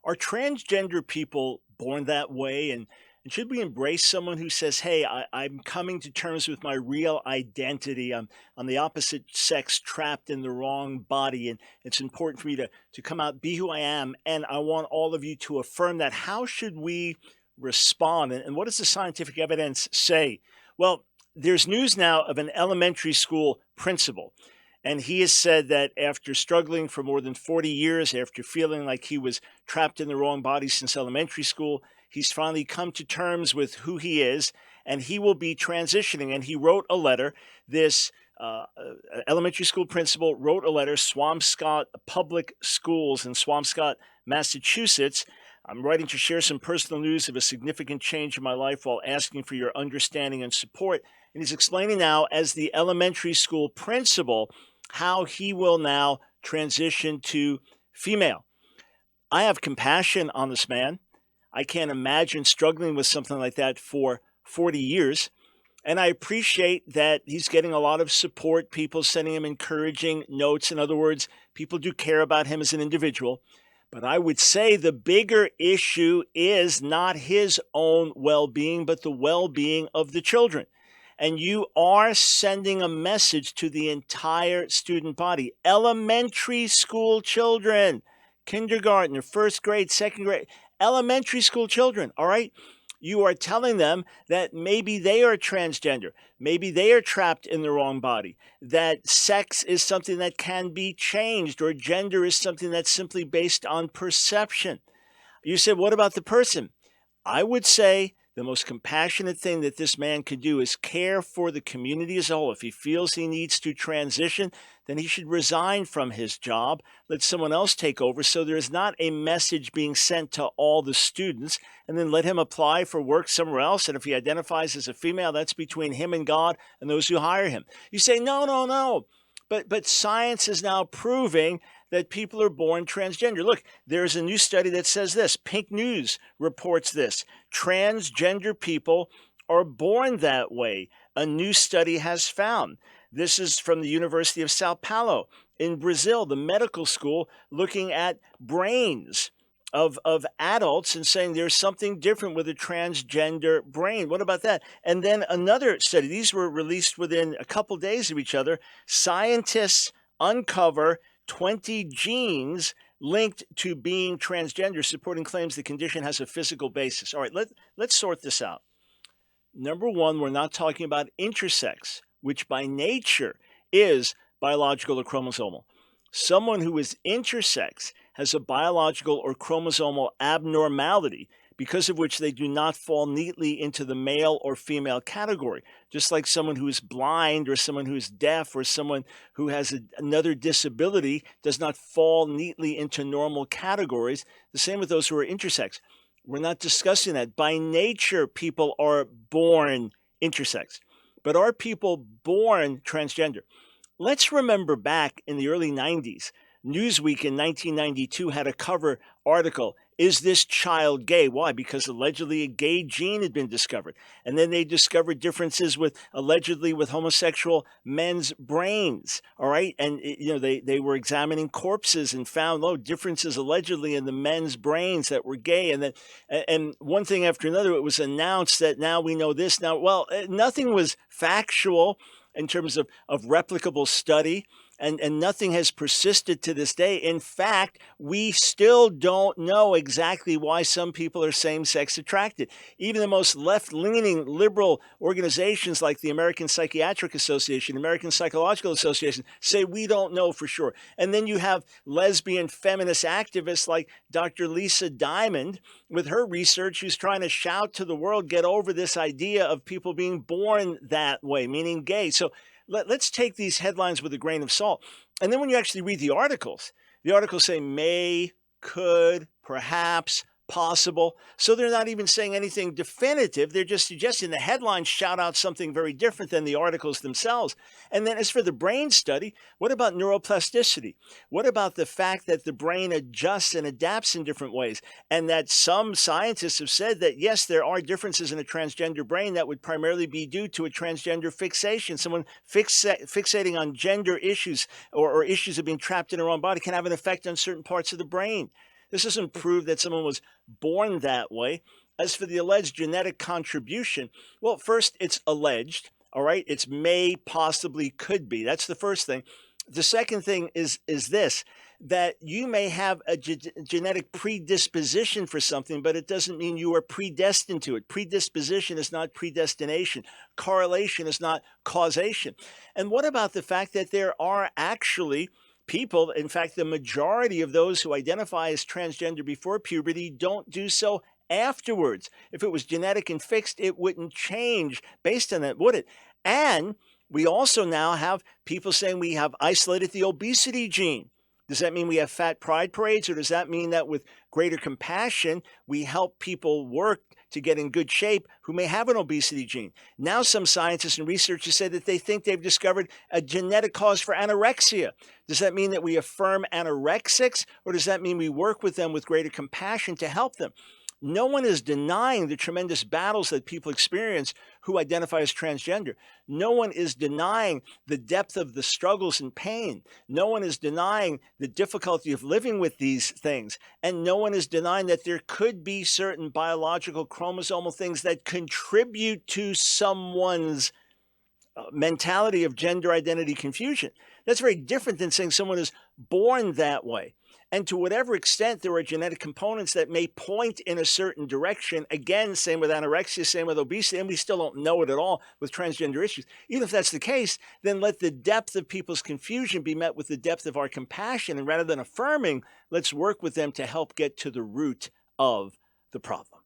Are transgender people born that way? And should we embrace someone who says, hey, I'm coming to terms with my real identity? I'm the opposite sex trapped in the wrong body. And it's important for me to come out, be who I am. And I want all of you to affirm that. How should we respond? And what does the scientific evidence say? Well, there's news now of an elementary school principal, and he has said that after struggling for more than 40 years, after feeling like he was trapped in the wrong body since elementary school, he's finally come to terms with who he is, and he will be transitioning. And he wrote a letter. This elementary school principal wrote a letter, Swampscott Public Schools in Swampscott, Massachusetts. I'm writing to share some personal news of a significant change in my life while asking for your understanding and support. And he's explaining now, as the elementary school principal, how he will now transition to female. I have compassion on this man. I can't imagine struggling with something like that for 40 years. And I appreciate that he's getting a lot of support, people sending him encouraging notes. In other words, people do care about him as an individual. But I would say the bigger issue is not his own well being, but the well being of the children. And you are sending a message to the entire student body, elementary school children, kindergarten, first grade, second grade, elementary school children. All right. You are telling them that maybe they are transgender, maybe they are trapped in the wrong body, that sex is something that can be changed, or gender is something that's simply based on perception. You said, what about the person? I would say the most compassionate thing that this man could do is care for the community as a whole. If he feels he needs to transition, then he should resign from his job, let someone else take over, so there is not a message being sent to all the students, and then let him apply for work somewhere else. And if he identifies as a female, that's between him and God and those who hire him. You say, no, no, no. But science is now proving that people are born transgender. Look, there's a new study that says this. Pink News reports this. Transgender people are born that way, a new study has found. This is from the University of Sao Paulo in Brazil, the medical school, looking at brains of adults and saying there's something different with a transgender brain. What about that? And then another study, these were released within a couple days of each other. Scientists uncover 20 genes linked to being transgender, supporting claims the condition has a physical basis. All right, let's sort this out. Number one, we're not talking about intersex, which by nature is biological or chromosomal. Someone who is intersex has a biological or chromosomal abnormality, because of which they do not fall neatly into the male or female category. Just like someone who is blind, or someone who is deaf, or someone who has another disability does not fall neatly into normal categories. The same with those who are intersex. We're not discussing that. By nature, people are born intersex. But are people born transgender? Let's remember back in the early 90s, Newsweek in 1992 had a cover article, "Is this child gay?" Why? Because allegedly a gay gene had been discovered. And then they discovered differences with allegedly with homosexual men's brains. All right. And they were examining corpses and found differences allegedly in the men's brains that were gay. And one thing after another, it was announced that now we know this. Now, well, nothing was factual in terms of replicable study. And nothing has persisted to this day. In fact, we still don't know exactly why some people are same-sex attracted. Even the most left-leaning liberal organizations like the American Psychiatric Association, American Psychological Association, say we don't know for sure. And then you have lesbian feminist activists like Dr. Lisa Diamond with her research, who's trying to shout to the world, get over this idea of people being born that way, meaning gay. So let's take these headlines with a grain of salt. And then when you actually read the articles say may, could, perhaps, possible. So they're not even saying anything definitive. They're just suggesting the headlines shout out something very different than the articles themselves. And then as for the brain study, what about neuroplasticity? What about the fact that the brain adjusts and adapts in different ways? And that some scientists have said that, yes, there are differences in a transgender brain that would primarily be due to a transgender fixation. Someone fixating on gender issues or issues of being trapped in their own body can have an effect on certain parts of the brain. This doesn't prove that someone was born that way. As for the alleged genetic contribution, well, first, it's alleged. All right. It's may, possibly, could be. That's the first thing. The second thing is this, that you may have a genetic predisposition for something, but it doesn't mean you are predestined to it. Predisposition is not predestination. Correlation is not causation. And what about the fact that there are actually people, in fact, the majority of those who identify as transgender before puberty don't do so afterwards? If it was genetic and fixed, it wouldn't change based on that, would it? And we also now have people saying we have isolated the obesity gene. Does that mean we have fat pride parades, or does that mean that with greater compassion, we help people work to get in good shape who may have an obesity gene? Now, some scientists and researchers say that they think they've discovered a genetic cause for anorexia. Does that mean that we affirm anorexics, or does that mean we work with them with greater compassion to help them? No one is denying the tremendous battles that people experience who identify as transgender. No one is denying the depth of the struggles and pain. No one is denying the difficulty of living with these things. And no one is denying that there could be certain biological chromosomal things that contribute to someone's mentality of gender identity confusion. That's very different than saying someone is born that way. And to whatever extent there are genetic components that may point in a certain direction, again, same with anorexia, same with obesity, and we still don't know it at all with transgender issues. Even if that's the case, then let the depth of people's confusion be met with the depth of our compassion. And rather than affirming, let's work with them to help get to the root of the problem.